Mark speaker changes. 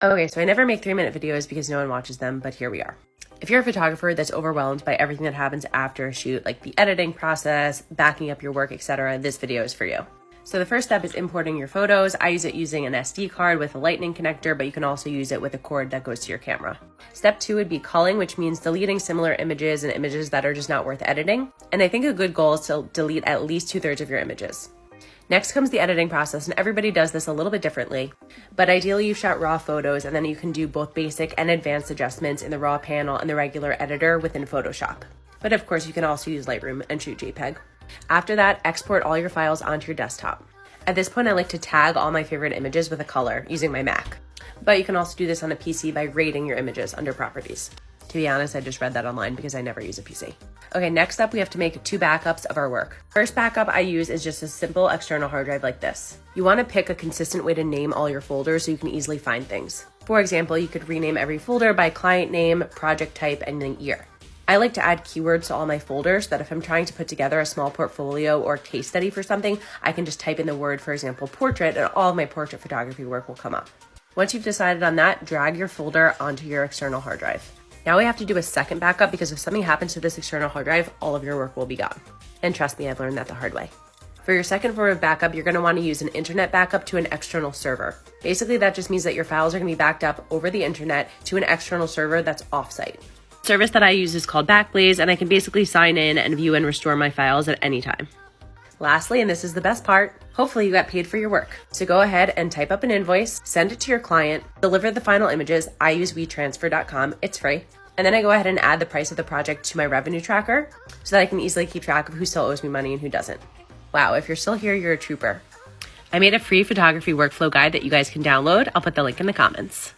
Speaker 1: Okay, so I never make 3-minute videos because no one watches them, but here we are. If you're a photographer that's overwhelmed by everything that happens after a shoot, like the editing process, backing up your work, etc., this video is for you. So the first step is importing your photos. I use it using an SD card with a lightning connector, but you can also use it with a cord that goes to your camera. Step 2 would be culling, which means deleting similar images and images that are just not worth editing. And I think a good goal is to delete at least 2/3 of your images. Next comes the editing process, and everybody does this a little bit differently, but ideally you shot raw photos and then you can do both basic and advanced adjustments in the raw panel and the regular editor within Photoshop. But of course you can also use Lightroom and shoot JPEG. After that, export all your files onto your desktop. At this point, I like to tag all my favorite images with a color using my Mac, but you can also do this on a PC by rating your images under properties. To be honest, I just read that online because I never use a PC. Okay, next up, we have to make 2 backups of our work. First backup I use is just a simple external hard drive like this. You want to pick a consistent way to name all your folders so you can easily find things. For example, you could rename every folder by client name, project type, and then year. I like to add keywords to all my folders so that if I'm trying to put together a small portfolio or case study for something, I can just type in the word, for example, portrait, and all of my portrait photography work will come up. Once you've decided on that, drag your folder onto your external hard drive. Now we have to do a second backup because if something happens to this external hard drive, all of your work will be gone. And trust me, I've learned that the hard way. For your second form of backup, you're going to want to use an internet backup to an external server. Basically, that just means that your files are going to be backed up over the internet to an external server that's offsite. The service that I use is called BackBlaze, and I can basically sign in and view and restore my files at any time. Lastly, and this is the best part, hopefully you got paid for your work. So go ahead and type up an invoice, send it to your client, deliver the final images. I use WeTransfer.com, it's free. And then I go ahead and add the price of the project to my revenue tracker so that I can easily keep track of who still owes me money and who doesn't. Wow, if you're still here, you're a trooper. I made a free photography workflow guide that you guys can download. I'll put the link in the comments.